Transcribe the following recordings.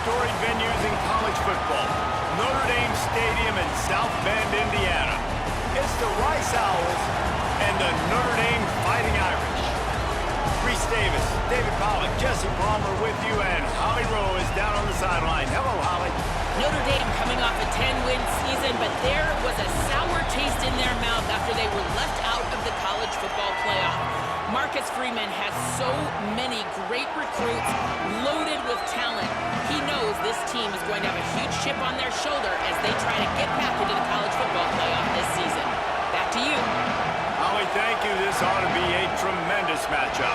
storied venues in college football, Notre Dame Stadium in South Bend, Indiana. It's the Rice Owls and the Notre Dame Fighting Irish. Reese Davis, David Pollack, Jesse Palmer with you, and Holly Rowe is down on the sideline. Hello, Holly. Notre Dame coming off a 10-win season, but there was a sour taste in their mouth after they were left out of the college football playoff. Marcus Freeman has so many great recruits loaded with talent. He knows this team is going to have a huge chip on their shoulder as they try to get back into the college football playoff this season. Back to you. Holly, thank you. This ought to be a tremendous matchup.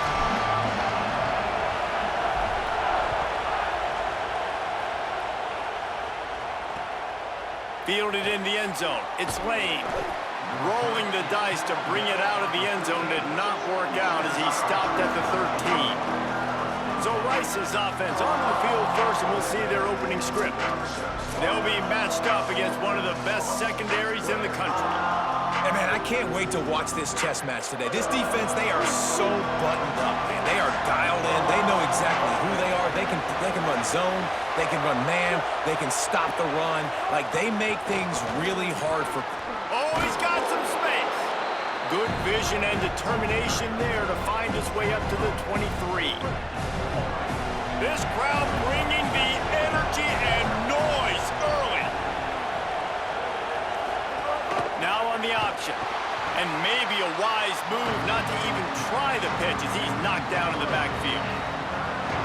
Fielded in the end zone. It's Lane. Rolling the dice to bring it out of the end zone did not work out as he stopped at the 13. So Rice's offense on the field first, and we'll see their opening script. They'll be matched up against one of the best secondaries in the country. Hey, man, I can't wait to watch this chess match today. This defense, they are so buttoned up, man. They are dialed in. They know exactly who they are. They can run zone. They can run man. They can stop the run. Like, they make things really hard for... Oh, he's got some space. Good vision and determination there to find his way up to the 23. This crowd bringing the energy and noise early. Now on the option. And maybe a wise move not to even try the pitch as he's knocked down in the backfield.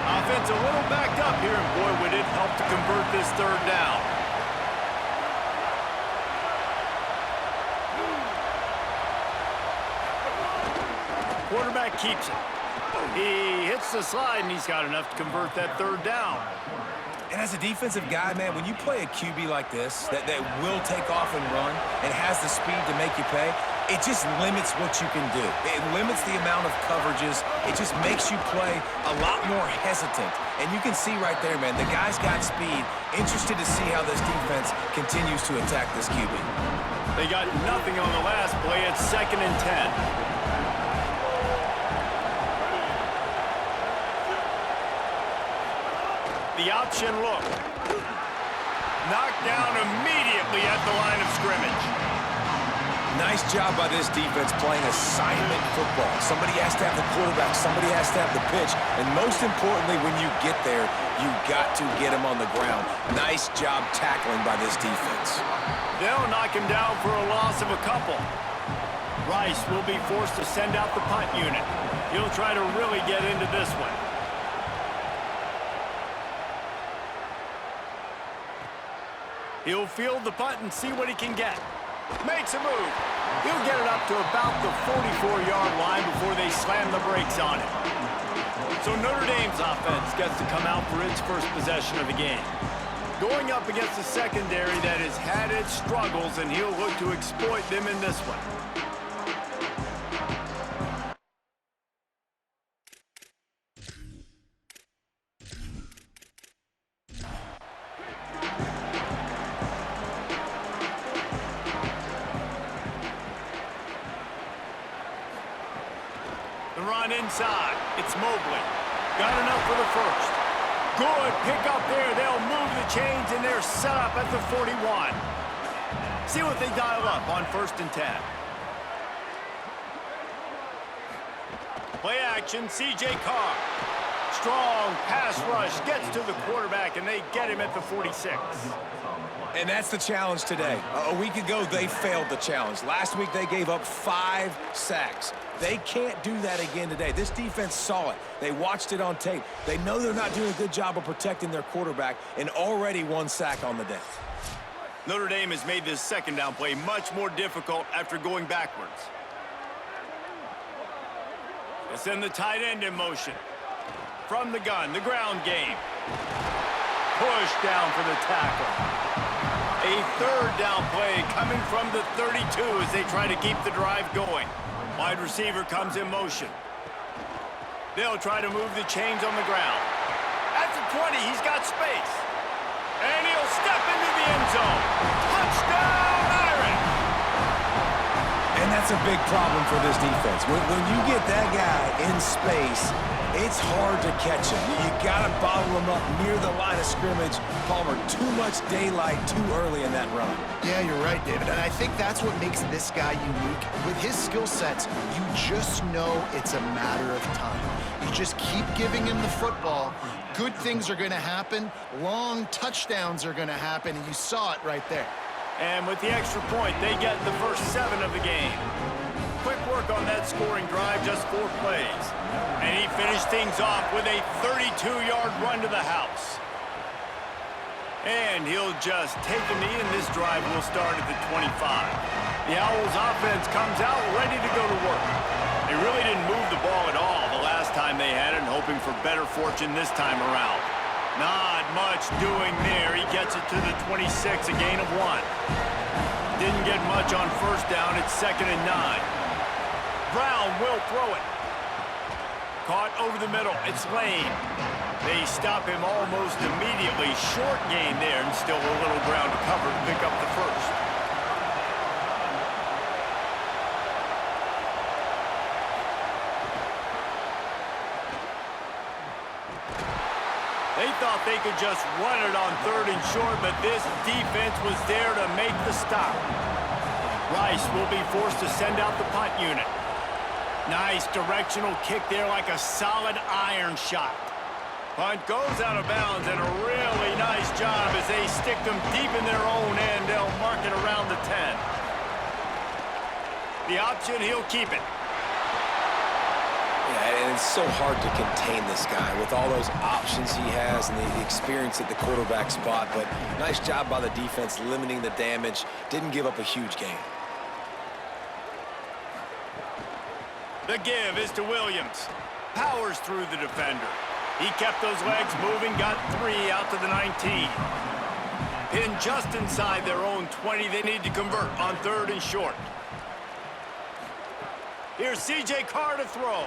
Offense a little backed up here, and boy, would it help to convert this third down. Quarterback keeps it. He hits the slide, and he's got enough to convert that third down. And as a defensive guy, man, when you play a QB like this, that will take off and run and has the speed to make you pay, it just limits what you can do. It limits the amount of coverages. It just makes you play a lot more hesitant. And you can see right there, man, the guy's got speed. Interested to see how this defense continues to attack this QB. They got nothing on the last play. It's 2nd and 10. The option look. Knocked down immediately at the line of scrimmage. Nice job by this defense playing assignment football. Somebody has to have the quarterback. Somebody has to have the pitch. And most importantly, when you get there, you got to get him on the ground. Nice job tackling by this defense. They'll knock him down for a loss of a couple. Rice will be forced to send out the punt unit. He'll try to really get into this one. He'll field the punt and see what he can get. Makes a move. He'll get it up to about the 44-yard line before they slam the brakes on it. So Notre Dame's offense gets to come out for its first possession of the game. Going up against a secondary that has had its struggles, and he'll look to exploit them in this one. The run inside. It's Mobley. Got enough for the first. Good pick up there. They'll move the chains, and they're set up at the 41. See what they dial up on 1st and 10. Play action, C.J. Carr. Strong pass rush gets to the quarterback, and they get him at the 46. And that's the challenge today. A week ago, they failed the challenge. Last week, they gave up 5 sacks. They can't do that again today. This defense saw it. They watched it on tape. They know they're not doing a good job of protecting their quarterback, and already 1 sack on the day. Notre Dame has made this 2nd down play much more difficult after going backwards. They send the tight end in motion. From the gun, the ground game. Push down for the tackle. A 3rd down play coming from the 32 as they try to keep the drive going. Wide receiver comes in motion. They'll try to move the chains on the ground. At the 20, he's got space. And he'll step into the end zone. Touchdown, Irish! And that's a big problem for this defense. When you get that guy in space, It's hard to catch him. You got to bottle him up near the line of scrimmage. Palmer, too much daylight too early in that run. Yeah, you're right, David. And I think that's what makes this guy unique. With his skill sets, you just know it's a matter of time. You just keep giving him the football. Good things are going to happen. Long touchdowns are going to happen, and you saw it right there. And with the extra point, they get the first 7 of the game. Quick work on that scoring drive, just 4 plays. And he finished things off with a 32-yard run to the house. And he'll just take a knee, and this drive will start at the 25. The Owls offense comes out ready to go to work. They really didn't move the ball at all the last time they had it, and hoping for better fortune this time around. Not much doing there. He gets it to the 26, a gain of 1. Didn't get much on first down. It's 2nd and 9. Brown will throw it. Caught over the middle. It's Lane. They stop him almost immediately. Short gain there, and still a little ground to cover to pick up the first. They thought they could just run it on 3rd and short, but this defense was there to make the stop. Rice will be forced to send out the punt unit. Nice directional kick there, like a solid iron shot. Punt goes out of bounds, and a really nice job as they stick them deep in their own end. They'll mark it around the 10. The option, he'll keep it. Yeah, and it's so hard to contain this guy with all those options he has and the experience at the quarterback spot. But nice job by the defense limiting the damage. Didn't give up a huge gain. The give is to Williams. Powers through the defender. He kept those legs moving, got 3 out to the 19. Pinned just inside their own 20. They need to convert on 3rd and short. Here's C.J. Carr to throw.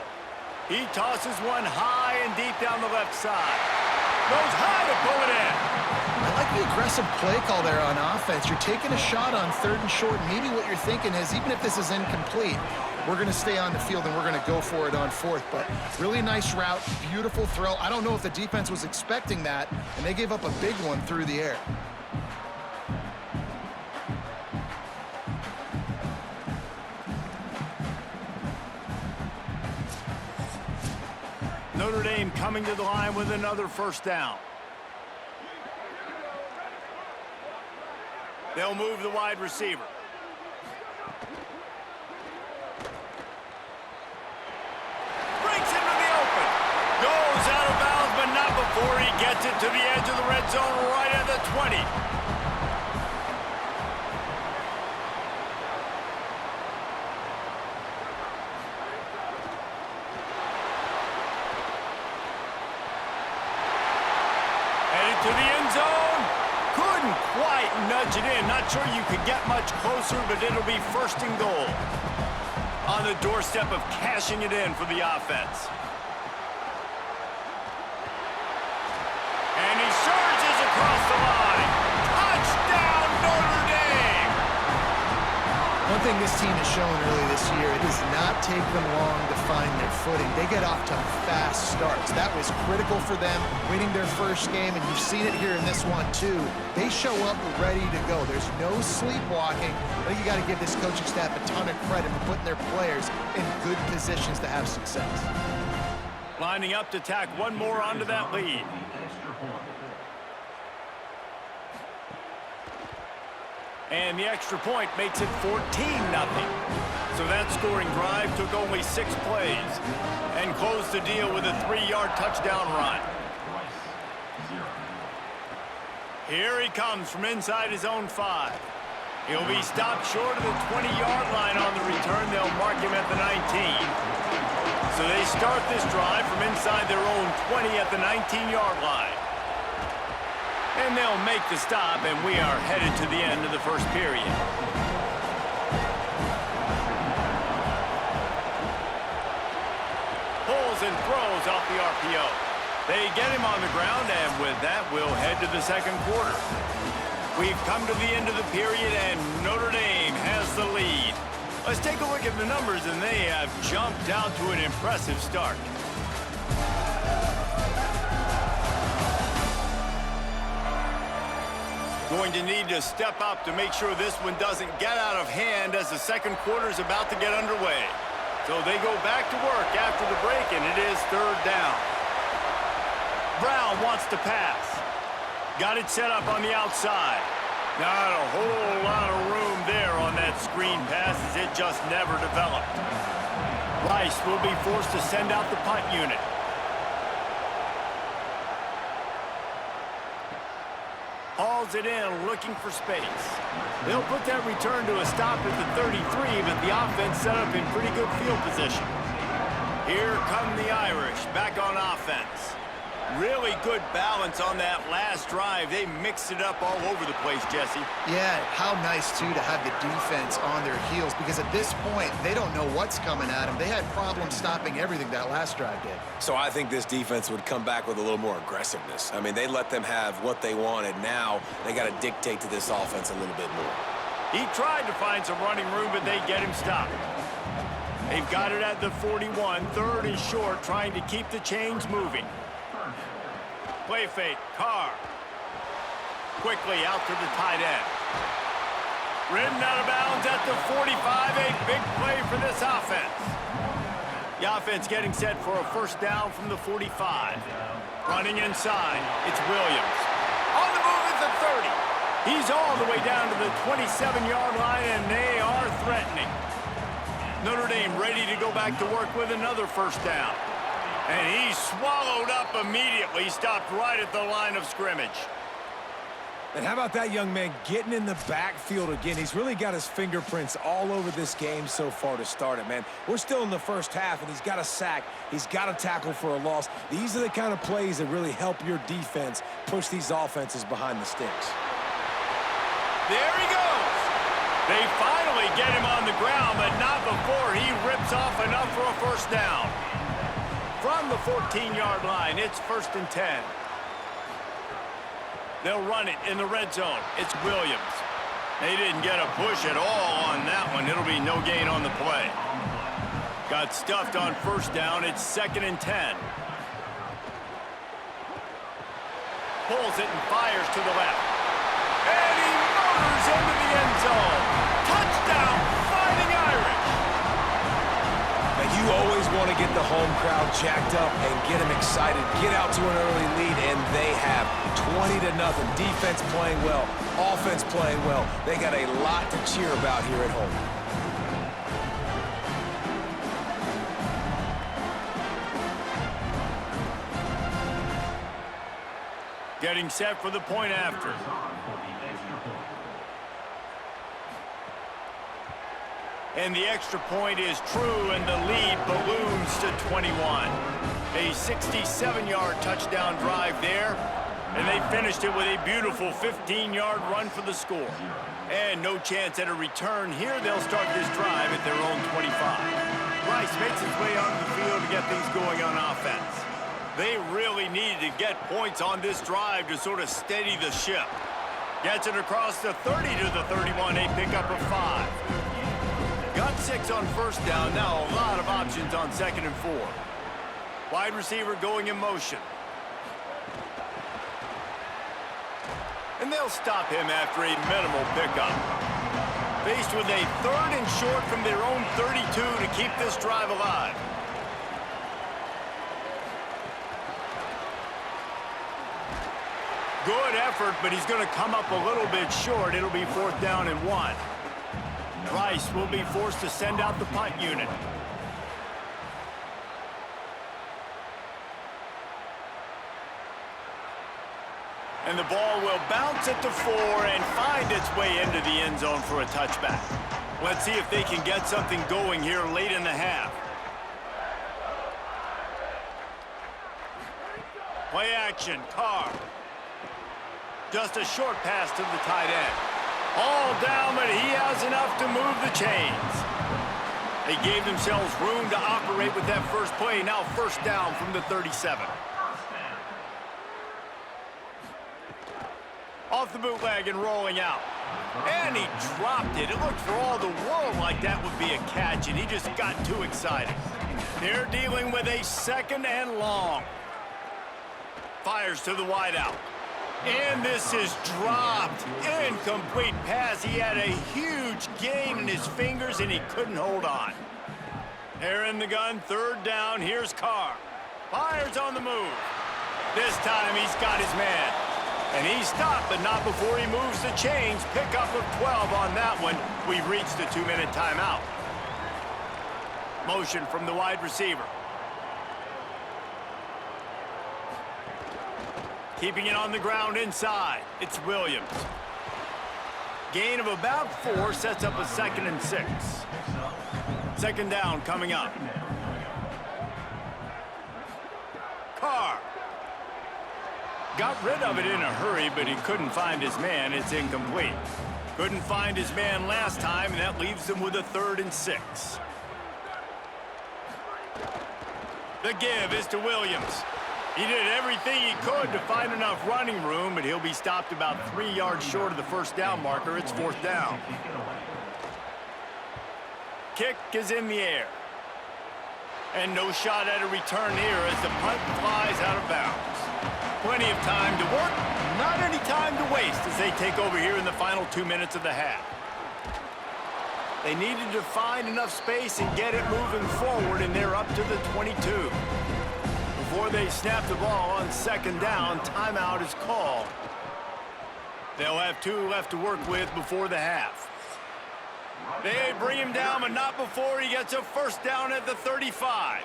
He tosses one high and deep down the left side. Goes high to pull it in. I like the aggressive play call there on offense. You're taking a shot on 3rd and short. Maybe what you're thinking is, even if this is incomplete, we're going to stay on the field and we're going to go for it on 4th. But really nice route, beautiful throw. I don't know if the defense was expecting that, and they gave up a big one through the air. Notre Dame coming to the line with another first down. They'll move the wide receiver. Breaks into the open. Goes out of bounds, but not before he gets it to the edge of the red zone right at the 20. To the end zone. Couldn't quite nudge it in. Not sure you could get much closer, but it'll be 1st and goal. On the doorstep of cashing it in for the offense. And he surges across the line. Touchdown, Notre Dame! One thing this team has shown early this year, it does not take them long to find their footing. They get off to fast starts. That was critical for them, winning their first game, and you've seen it here in this one too. They show up ready to go. There's no sleepwalking. I think you got to give this coaching staff a ton of credit for putting their players in good positions to have success. Lining up to tack one more onto that lead. And the extra point makes it 14-0. So that scoring drive took only 6 plays and closed the deal with a 3-yard touchdown run. Here he comes from inside his own 5. He'll be stopped short of the 20-yard line on the return. They'll mark him at the 19. So they start this drive from inside their own 20 at the 19-yard line. And they'll make the stop, and we are headed to the end of the first period. Pulls and throws off the RPO. They get him on the ground, and with that, we'll head to the second quarter. We've come to the end of the period, and Notre Dame has the lead. Let's take a look at the numbers, and they have jumped out to an impressive start. Going to need to step up to make sure this one doesn't get out of hand as the second quarter is about to get underway. So they go back to work after the break, and it is third down. Brown wants to pass. Got it set up on the outside. Not a whole lot of room there on that screen pass as it just never developed. Rice will be forced to send out the punt unit. Hauls it in, looking for space. They'll put that return to a stop at the 33, but the offense set up in pretty good field position. Here come the Irish, back on offense. Really good balance on that last drive. They mixed it up all over the place, Jesse. Yeah, how nice, too, to have the defense on their heels, because at this point, they don't know what's coming at them. They had problems stopping everything that last drive did. So I think this defense would come back with a little more aggressiveness. I mean, they let them have what they wanted. Now they got to dictate to this offense a little bit more. He tried to find some running room, but they get him stopped. They've got it at the 41, third and short, trying to keep the chains moving. Play fake, Carr. Quickly out to the tight end. Ridden out of bounds at the 45, a big play for this offense. The offense getting set for a first down from the 45. Running inside, it's Williams. On the move at the 30. He's all the way down to the 27-yard line, and they are threatening. Notre Dame ready to go back to work with another first down. And he's swallowed up immediately, stopped right at the line of scrimmage. And how about that young man getting in the backfield again? He's really got his fingerprints all over this game so far to start it, man. We're still in the first half, and he's got a sack. He's got a tackle for a loss. These are the kind of plays that really help your defense push these offenses behind the sticks. There he goes. They finally get him on the ground, but not before he rips off enough for a first down. From the 14-yard line, it's first and 10. They'll run it in the red zone. It's Williams. They didn't get a push at all on that one. It'll be no gain on the play. Got stuffed on first down. It's second and 10. Pulls it and fires to the left. And he motors into the end zone. Touchdown, Fighting Irish. You always want to get the home crowd jacked up and get them excited, get out to an early lead, and they have 20-0. Defense playing well, offense playing well. They got a lot to cheer about here at home. Getting set for the point after. And the extra point is true, and the lead balloons to 21. A 67-yard touchdown drive there, and they finished it with a beautiful 15-yard run for the score. And no chance at a return here. They'll start this drive at their own 25. Rice makes his way onto the field to get things going on offense. They really needed to get points on this drive to sort of steady the ship. Gets it across the 30 to the 31, a pickup of 5. Got 6 on first down. Now a lot of options on second and 4. Wide receiver going in motion. And they'll stop him after a minimal pickup. Faced with a third and short from their own 32 to keep this drive alive. Good effort, but he's going to come up a little bit short. It'll be fourth down and 1. Rice will be forced to send out the punt unit. And the ball will bounce at the 4 and find its way into the end zone for a touchback. Let's see if they can get something going here late in the half. Play action, Carr. Just a short pass to the tight end. All down, but he has enough to move the chains. They gave themselves room to operate with that first play. Now first down from the 37. Off the bootleg and rolling out. And he dropped it. It looked for all the world like that would be a catch, and he just got too excited. They're dealing with a second and long. Fires to the wideout. And this is dropped. Incomplete pass. He had a huge gain in his fingers, and he couldn't hold on. They're in the gun, third down. Here's Carr. Fires on the move. This time he's got his man. And he stopped, but not before he moves the chains. Pickup of 12 on that one. We've reached the 2-minute timeout. Motion from the wide receiver. Keeping it on the ground inside. It's Williams. Gain of about 4 sets up a 2nd and 6. Second down coming up. Carr. Got rid of it in a hurry, but he couldn't find his man. It's incomplete. Couldn't find his man last time, and that leaves him with a 3rd and 6. The give is to Williams. He did everything he could to find enough running room, but he'll be stopped about 3 yards short of the first down marker. It's 4th down. Kick is in the air. And no shot at a return here as the punt flies out of bounds. Plenty of time to work, not any time to waste as they take over here in the final 2 minutes of the half. They needed to find enough space and get it moving forward, and they're up to the 22. Before they snap the ball on second down, timeout is called. They'll have 2 left to work with before the half. They bring him down, but not before he gets a first down at the 35.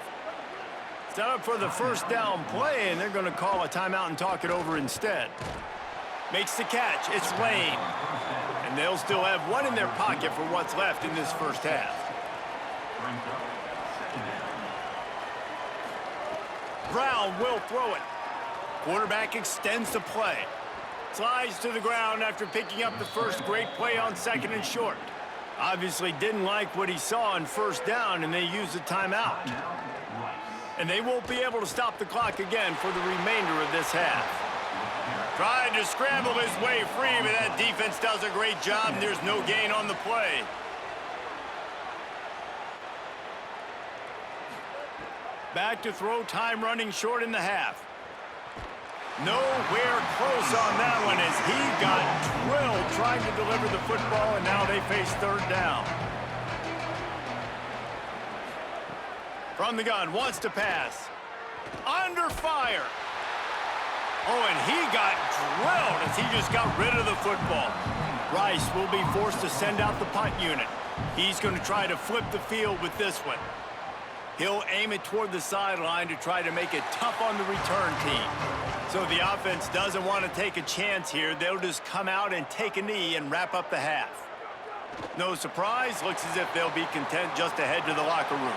Set up for the first down play, and they're going to call a timeout and talk it over instead. Makes the catch. It's Lane. And they'll still have 1 in their pocket for what's left in this first half. Brown will throw it. Quarterback extends the play. Slides to the ground after picking up the first great play on 2nd and short. Obviously didn't like what he saw on first down, and they used the timeout. And they won't be able to stop the clock again for the remainder of this half. Tried to scramble his way free, but that defense does a great job, and there's no gain on the play. Back to throw, time running short in the half. Nowhere close on that one as he got drilled trying to deliver the football, and now they face third down. From the gun, wants to pass. Under fire. Oh, and he got drilled as he just got rid of the football. Rice will be forced to send out the punt unit. He's going to try to flip the field with this one. He'll aim it toward the sideline to try to make it tough on the return team. So the offense doesn't want to take a chance here. They'll just come out and take a knee and wrap up the half. No surprise, looks as if they'll be content just to head to the locker room.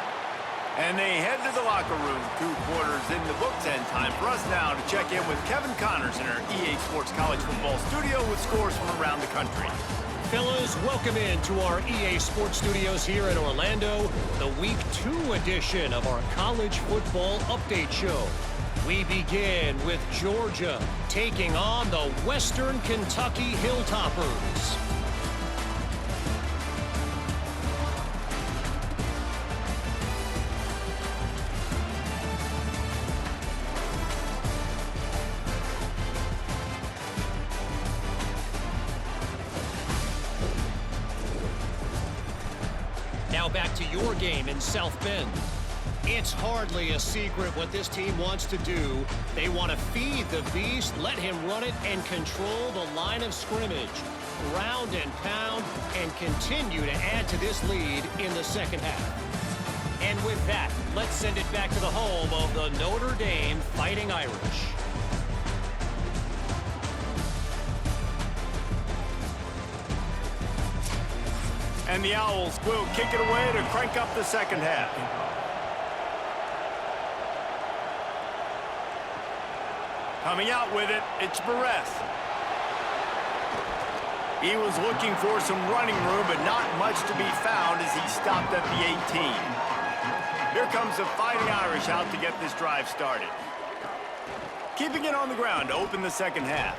And they head to the locker room, 2 quarters in the books, and time for us now to check in with Kevin Connors in our EA Sports College Football studio with scores from around the country. Fellas, welcome into our EA Sports Studios here in Orlando, the Week 2 edition of our College Football Update Show. We begin with Georgia taking on the Western Kentucky Hilltoppers. Now back to your game in South Bend. It's hardly a secret what this team wants to do. They want to feed the beast, let him run it, and control the line of scrimmage. Ground and pound, and continue to add to this lead in the second half. And with that, let's send it back to the home of the Notre Dame Fighting Irish. And the Owls will kick it away to crank up the second half. Coming out with it, it's Barres. He was looking for some running room, but not much to be found as he stopped at the 18. Here comes the Fighting Irish out to get this drive started. Keeping it on the ground to open the second half.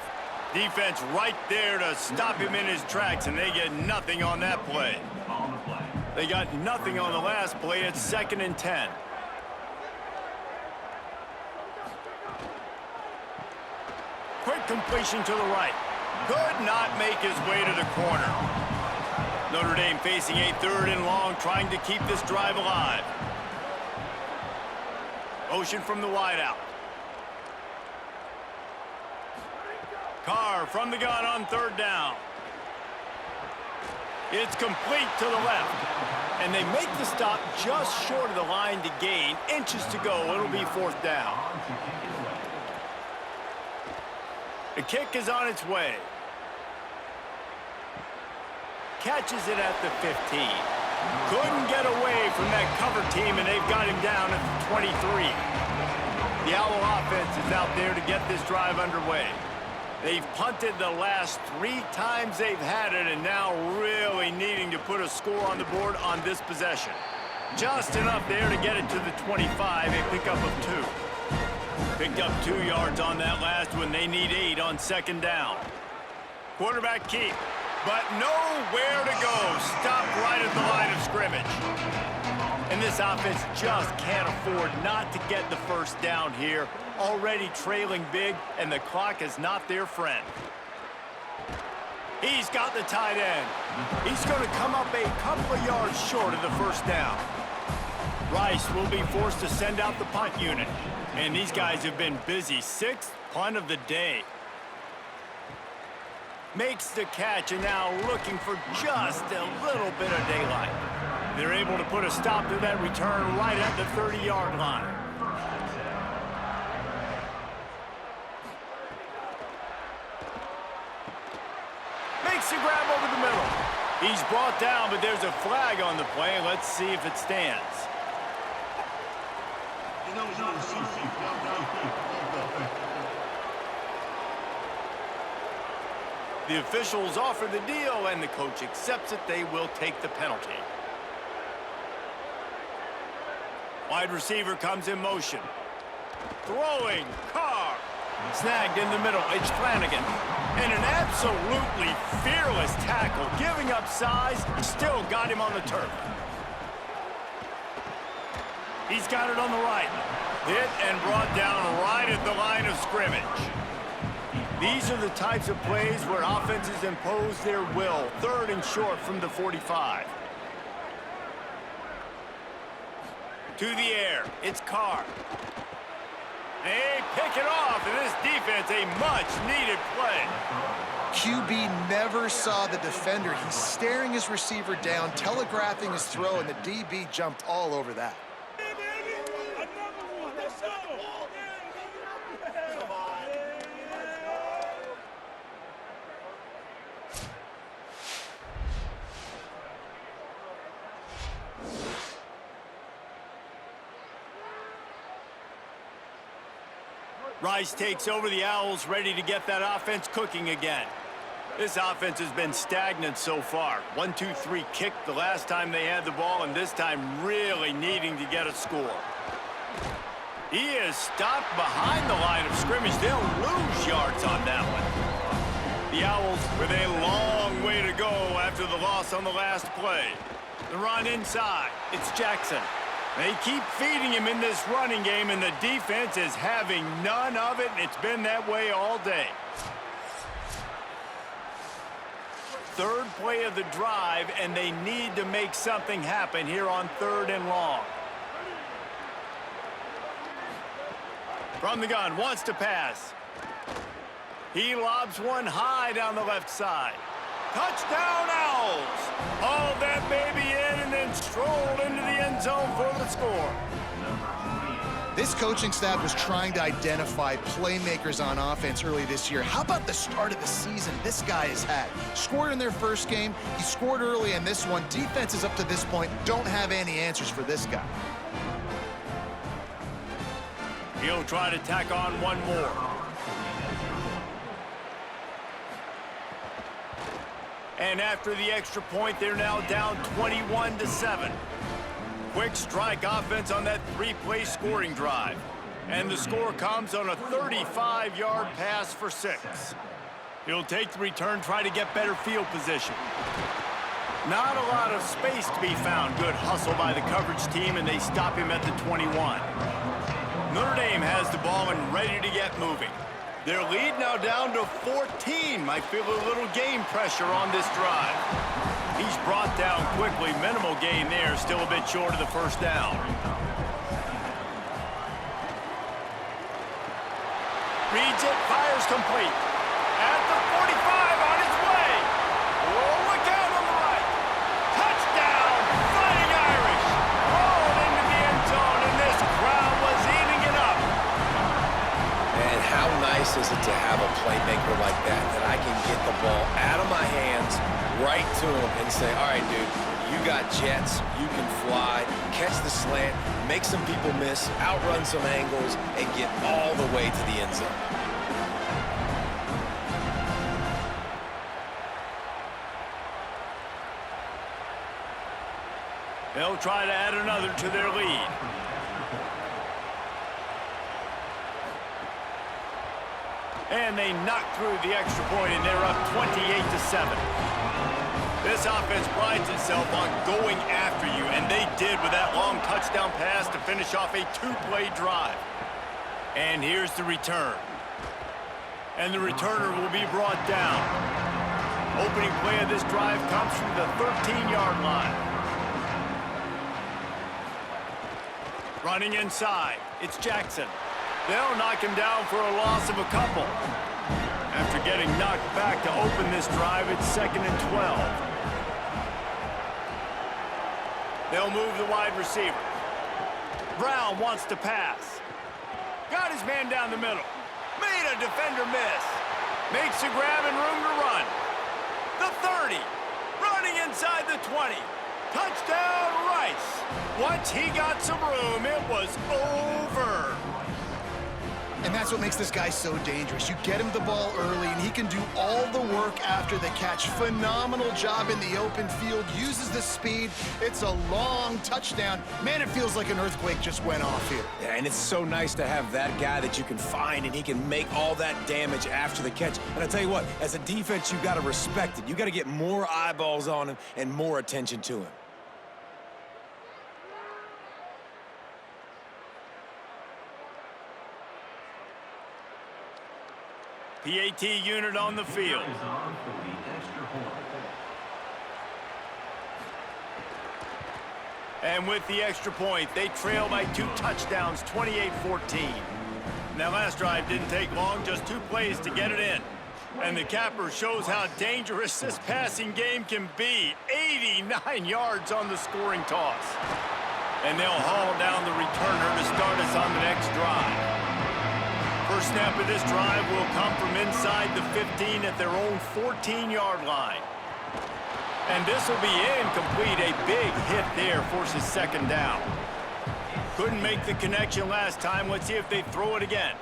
Defense right there to stop him in his tracks, and they get nothing on that play. They got nothing on the last play. It's 2nd and 10. Quick completion to the right. Could not make his way to the corner. Notre Dame facing a 3rd and long, trying to keep this drive alive. Motion from the wideout. Carr from the gun on 3rd down. It's complete to the left. And they make the stop just short of the line to gain. Inches to go. It'll be 4th down. The kick is on its way. Catches it at the 15. Couldn't get away from that cover team, and they've got him down at the 23. The Owl offense is out there to get this drive underway. They've punted the last 3 times they've had it, and now really needing to put a score on the board on this possession. Just enough there to get it to the 25, a pickup of 2. Picked up 2 yards on that last one. They need 8 on 2nd down. Quarterback keep, but nowhere to go. Stopped right at the line of scrimmage. And this offense just can't afford not to get the 1st down here. Already trailing big, and the clock is not their friend. He's got the tight end. He's going to come up a couple of yards short of the 1st down. Rice will be forced to send out the punt unit. And these guys have been busy. 6th punt of the day. Makes the catch, and now looking for just a little bit of daylight. They're able to put a stop to that return right at the 30-yard line. Makes the grab over the middle. He's brought down, but there's a flag on the play. Let's see if it stands. The officials offer the deal, and the coach accepts it. They will take the penalty. Wide receiver comes in motion. Throwing, Carr. Snagged in the middle, it's Flanagan. And an absolutely fearless tackle, giving up size, still got him on the turf. He's got it on the right. Hit and brought down right at the line of scrimmage. These are the types of plays where offenses impose their will. 3rd and short from the 45. To the air, it's Carr. They pick it off, and this defense, a much-needed play. QB never saw the defender. He's staring his receiver down, telegraphing his throw, and the DB jumped all over that. Rice takes over the Owls, ready to get that offense cooking again. This offense has been stagnant so far. 1-2-3 kick the last time they had the ball, and this time really needing to get a score. He is stopped behind the line of scrimmage. They'll lose yards on that one. The Owls with a long way to go after the loss on the last play. The run inside. It's Jackson. They keep feeding him in this running game, and the defense is having none of it, and it's been that way all day. 3rd play of the drive, and they need to make something happen here on 3rd and long. From the gun, wants to pass. He lobs one high down the left side. Touchdown, Owls! Hauled that baby in and then strolled into the end zone for the score. This coaching staff was trying to identify playmakers on offense early this year. How about the start of the season this guy has had? Scored in their first game. He scored early in this one. Defenses up to this point don't have any answers for this guy. He'll try to tack on one more. And after the extra point, they're now down 21-7. Quick strike offense on that 3-play scoring drive. And the score comes on a 35-yard pass for 6. He'll take the return, try to get better field position. Not a lot of space to be found. Good hustle by the coverage team, and they stop him at the 21. Notre Dame has the ball and ready to get moving. Their lead now down to 14. Might feel a little game pressure on this drive. He's brought down quickly. Minimal gain there. Still a bit short of the first down. Reads it. Fires complete. At the 45 on its way. Oh, look out on the right. Touchdown. Fighting Irish. Rolled into the end zone, and this crowd was eating it up. And how nice is it to have a playmaker like that I can get the ball out of my hands right to him and say, all right, dude, you got jets, you can fly, catch the slant, make some people miss, outrun some angles, and get all the way to the end zone. They'll try to add another to their lead. And they knock through the extra point, and they're up 28-7. This offense prides itself on going after you, and they did with that long touchdown pass to finish off a two-play drive. And here's the return. And the returner will be brought down. Opening play of this drive comes from the 13-yard line. Running inside, it's Jackson. They'll knock him down for a loss of a couple. After getting knocked back to open this drive, it's 2nd and 12. They'll move the wide receiver. Brown wants to pass. Got his man down the middle. Made a defender miss. Makes a grab and room to run. The 30. Running inside the 20. Touchdown, Rice. Once he got some room, it was over. And that's what makes this guy so dangerous. You get him the ball early, and he can do all the work after the catch. Phenomenal job in the open field. Uses the speed. It's a long touchdown. Man, it feels like an earthquake just went off here. Yeah, and it's so nice to have that guy that you can find, and he can make all that damage after the catch. And I tell you what, as a defense, you got to respect it. You got to get more eyeballs on him and more attention to him. PAT unit on the field. And with the extra point, they trail by 2 touchdowns, 28-14. Now, last drive didn't take long, just 2 plays to get it in. And the capper shows how dangerous this passing game can be. 89 yards on the scoring toss. And they'll haul down the returner to start us on the next drive. First snap of this drive will come from inside the 15 at their own 14-yard line. And this will be incomplete. A big hit there forces 2nd down. Couldn't make the connection last time. Let's see if they throw it again.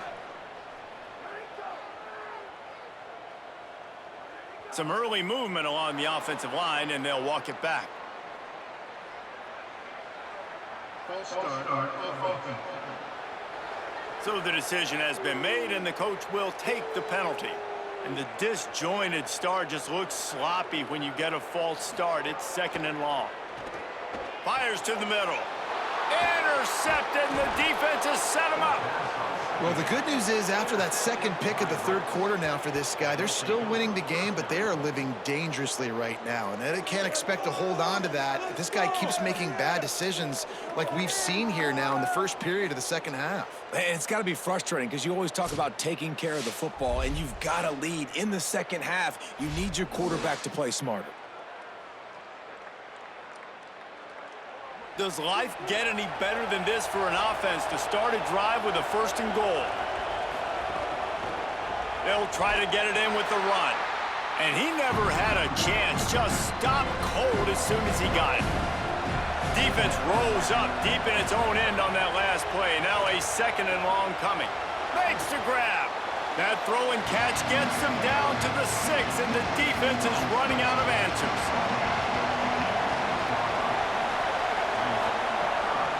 Some early movement along the offensive line, and they'll walk it back. So the decision has been made, and the coach will take the penalty. And the disjointed start just looks sloppy when you get a false start. It's 2nd and long. Fires to the middle. Intercepted, and the defense has set him up. Well, the good news is after that second pick of the 3rd quarter now for this guy, they're still winning the game, but they are living dangerously right now. And they can't expect to hold on to that if this guy keeps making bad decisions like we've seen here now in the first period of the 2nd half. And it's got to be frustrating because you always talk about taking care of the football, and you've got to lead in the 2nd half. You need your quarterback to play smarter. Does life get any better than this for an offense to start a drive with a 1st and goal? They'll try to get it in with the run. And he never had a chance. Just stopped cold as soon as he got it. Defense rolls up deep in its own end on that last play. Now a 2nd and long coming. Makes the grab. That throw and catch gets them down to the 6, and the defense is running out of answers.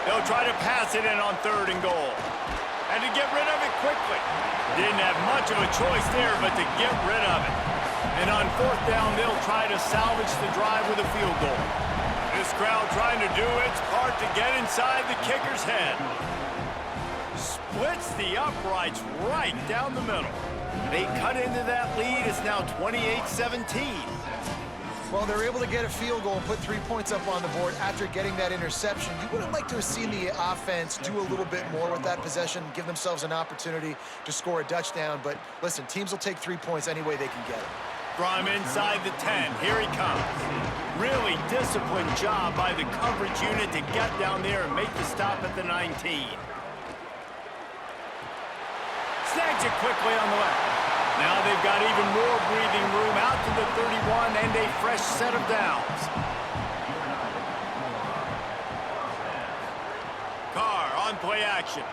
They'll try to pass it in on 3rd and goal. And to get rid of it quickly. Didn't have much of a choice there, but to get rid of it. And on 4th down, they'll try to salvage the drive with a field goal. This crowd trying to do its part to get inside the kicker's head. Splits the uprights right down the middle. They cut into that lead. It's now 28-17. Well, they're able to get a field goal and put 3 points up on the board after getting that interception. You would have liked to have seen the offense do a little bit more with that possession, give themselves an opportunity to score a touchdown. But listen, teams will take 3 points any way they can get it. From inside the 10, here he comes. Really disciplined job by the coverage unit to get down there and make the stop at the 19. Snags it quickly on the left. Now they've got even more breathing room out to the 31 and a fresh set of downs. Carr on play action.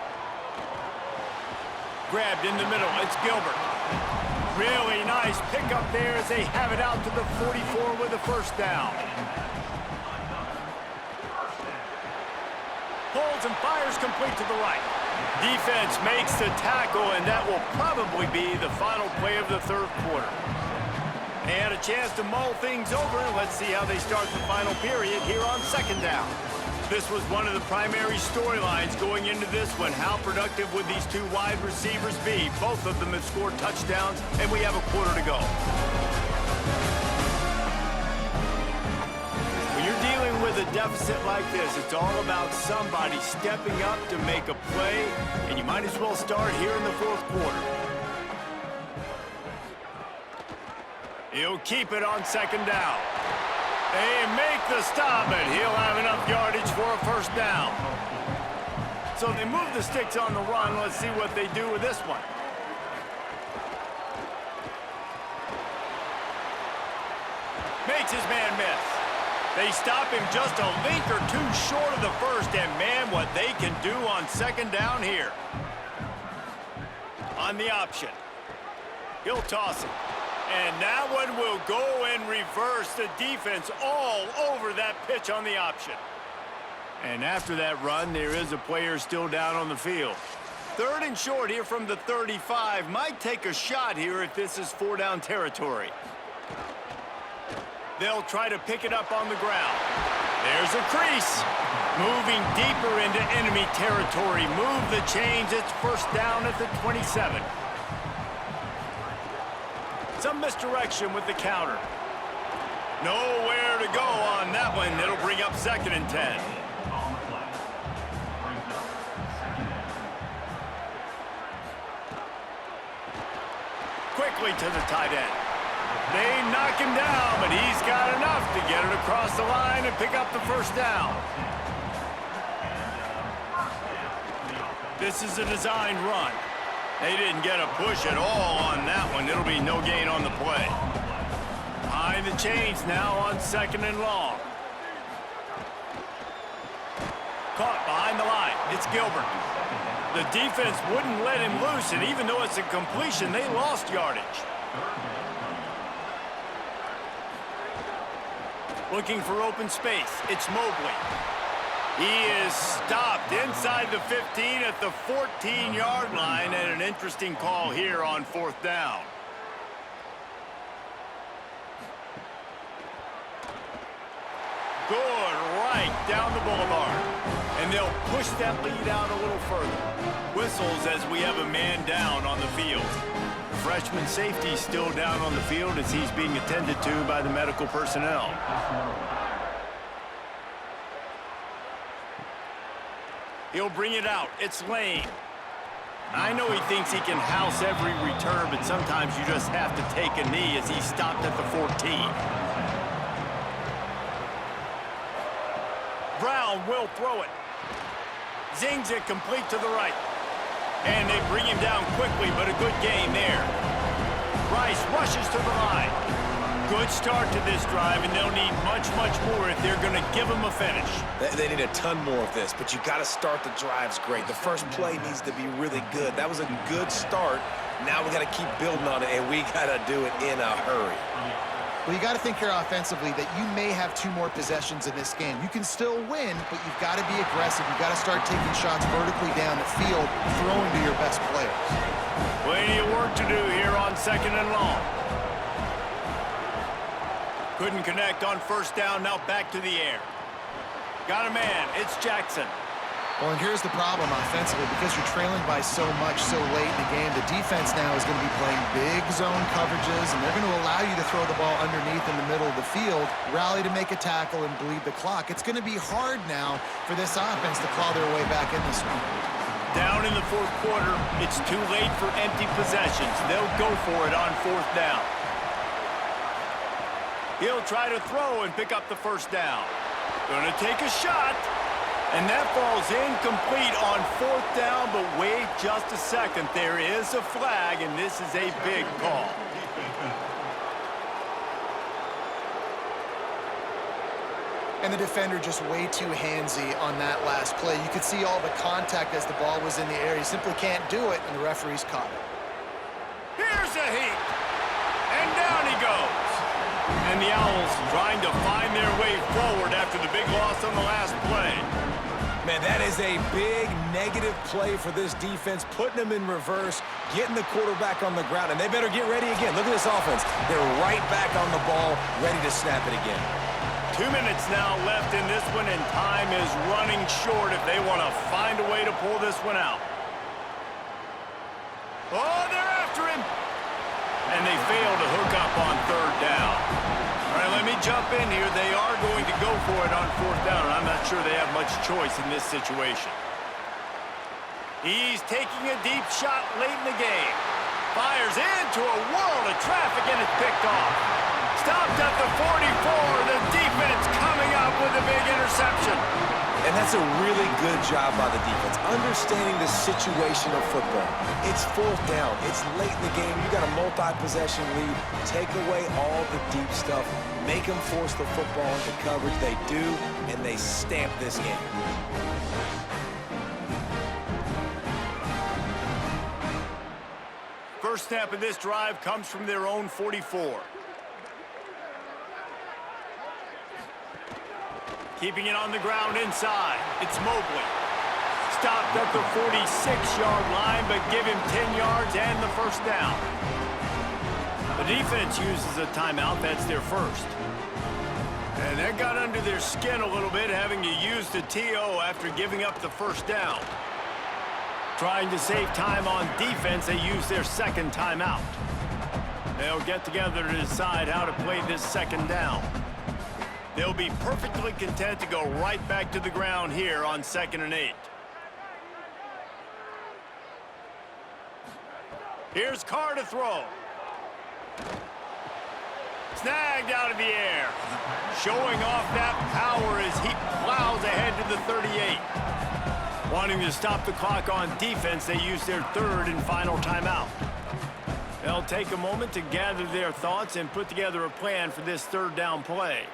Grabbed in the middle. It's Gilbert. Really nice pickup there as they have it out to the 44 with a first down. Pulls and fires complete to the right. Defense makes the tackle, and that will probably be the final play of the third quarter. They had a chance to mull things over. Let's see how they start the final period here on second down. This was one of the primary storylines going into this one. How productive would these two wide receivers be? Both of them have scored touchdowns, and we have a quarter to go. When you're dealing with a deficit like this, it's all about somebody stepping up to make a play, and you might as well start here in the fourth quarter. He'll keep it on second down. They make the stop, and he'll have enough yardage for a first down. So they move the sticks on the run. Let's see what they do with this one. Makes his man miss. They stop him just a link or two short of the first, and man, what they can do on second down here. On the option. He'll toss it. And that one will go and reverse the defense all over that pitch on the option. And after that run, there is a player still down on the field. Third and short here from the 35. Might take a shot here if this is 4-down territory. They'll try to pick it up on the ground. There's a crease. Moving deeper into enemy territory. Move the chains. It's first down at the 27. Some misdirection with the counter. Nowhere to go on that one. It'll bring up second and 10. Quickly to the tight end. They knock him down, but he's got enough to get it across the line and pick up the first down. This is a designed run. They didn't get a push at all on that one. It'll be no gain on the play. Behind the chains now on second and long. Caught behind the line. It's Gilbert. The defense wouldn't let him loose, and even though it's a completion, they lost yardage. Looking for open space. It's Mobley. He is stopped inside the 15 at the 14-yard line, and an interesting call here on fourth down. Good right down the boulevard. And they'll push that lead out a little further. Whistles as we have a man down on the field. The freshman safety still down on the field as he's being attended to by the medical personnel. He'll bring it out. It's Lane. I know he thinks he can house every return, but sometimes you just have to take a knee as he stopped at the 14. Brown will throw it. Zings it complete to the right. And they bring him down quickly, but a good gain there. Rice rushes to the line. Good start to this drive, and they'll need much, much more if they're going to give them a finish. They need a ton more of this, but you got to start the drives great. The first play needs to be really good. That was a good start. Now we got to keep building on it, and we got to do it in a hurry. Well, you got to think here offensively that you may have 2 more possessions in this game. You can still win, but you've got to be aggressive. You've got to start taking shots vertically down the field, throwing to your best players. Plenty of work to do here on second and long. Couldn't connect on first down, now back to the air. Got a man, it's Jackson. Well, and here's the problem offensively. Because you're trailing by so much so late in the game, the defense now is going to be playing big zone coverages, and they're going to allow you to throw the ball underneath in the middle of the field, rally to make a tackle, and bleed the clock. It's going to be hard now for this offense to claw their way back in this one. Down in the fourth quarter, it's too late for empty possessions. They'll go for it on fourth down. He'll try to throw and pick up the first down. Gonna take a shot. And that falls incomplete on fourth down, but wait just a second. There is a flag, and this is a big call. And the defender just way too handsy on that last play. You could see all the contact as the ball was in the air. He simply can't do it, and the referee's caught it. Here's a heat. And down he goes. And the Owls trying to find their way forward after the big loss on the last play. Man, that is a big negative play for this defense, putting them in reverse, getting the quarterback on the ground, and they better get ready again. Look at this offense. They're right back on the ball, ready to snap it again. 2 minutes now left in this one, and time is running short if they want to find a way to pull this one out. Oh, they're after him. And they fail to hook up on third down. All right, let me jump in here. They are going to go for it on fourth down, and I'm not sure they have much choice in this situation. He's taking a deep shot late in the game. Fires into a world of traffic, and it's picked off. Stopped at the 44. The defense coming up with a big interception. And that's a really good job by the defense, understanding the situation of football. It's fourth down. It's late in the game. You got a multi-possession lead. Take away all the deep stuff. Make them force the football into coverage. They do, and they stamp this game. First snap of this drive comes from their own 44. Keeping it on the ground inside. It's Mobley. Stopped at the 46-yard line, but give him 10 yards and the first down. The defense uses a timeout. That's their first. And that got under their skin a little bit, having to use the TO after giving up the first down. Trying to save time on defense, they use their second timeout. They'll get together to decide how to play this second down. They'll be perfectly content to go right back to the ground here on 2nd and 8. Here's Carr to throw. Snagged out of the air. Showing off that power as he plows ahead to the 38. Wanting to stop the clock on defense, they use their third and final timeout. They'll take a moment to gather their thoughts and put together a plan for this third down play.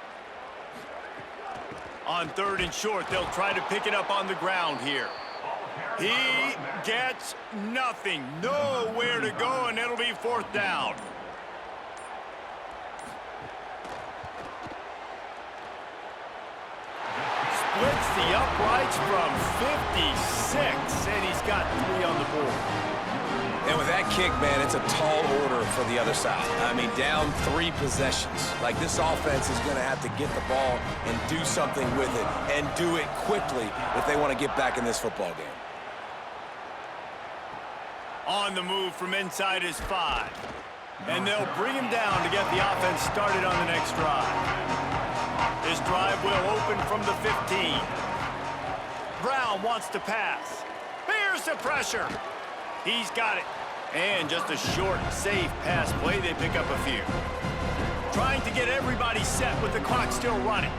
On third and short, they'll try to pick it up on the ground here. He gets nothing. Nowhere to go, and it'll be fourth down. Splits the uprights from 56, and he's got 3 on the board. And with that kick, man, it's a tall order for the other side. I mean, down 3 possessions. Like, this offense is going to have to get the ball and do something with it, and do it quickly if they want to get back in this football game. On the move from inside his 5. And they'll bring him down to get the offense started on the next drive. This drive will open from the 15. Brown wants to pass. Here's the pressure. He's got it. And just a short, safe pass play. They pick up a few. Trying to get everybody set with the clock still running.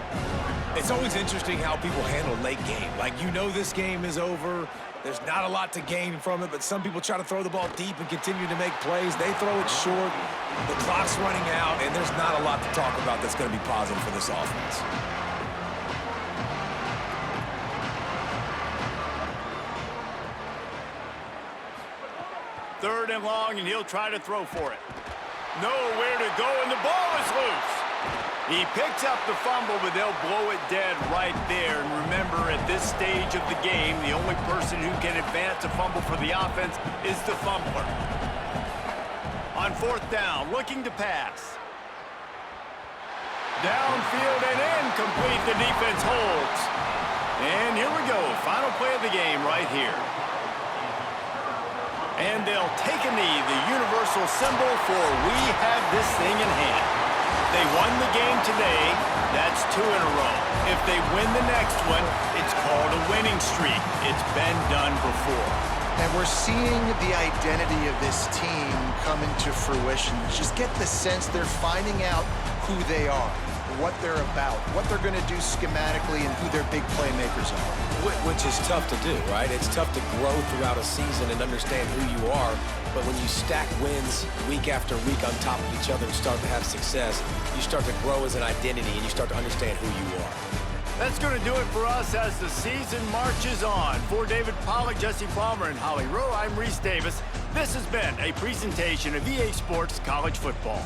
It's always interesting how people handle late game. Like, you know this game is over. There's not a lot to gain from it, but some people try to throw the ball deep and continue to make plays. They throw it short. The clock's running out, and there's not a lot to talk about that's going to be positive for this offense. Third and long, and he'll try to throw for it. Nowhere to go, and the ball is loose. He picks up the fumble, but they'll blow it dead right there. And remember, at this stage of the game, the only person who can advance a fumble for the offense is the fumbler. On fourth down, looking to pass. Downfield and incomplete. The defense holds. And here we go. Final play of the the game right here. And they'll take a knee, the universal symbol for we have this thing in hand. They won the game today. That's 2 in a row. If they win the next one, it's called a winning streak. It's been done before. And we're seeing the identity of this team come into fruition. Just get the sense they're finding out who they are, what they're about, what they're going to do schematically, and who their big playmakers are. Which is tough to do, right? It's tough to grow throughout a season and understand who you are. But when you stack wins week after week on top of each other and start to have success, you start to grow as an identity and you start to understand who you are. That's going to do it for us as the season marches on. For David Pollack, Jesse Palmer, and Holly Rowe, I'm Reese Davis. This has been a presentation of EA Sports College Football.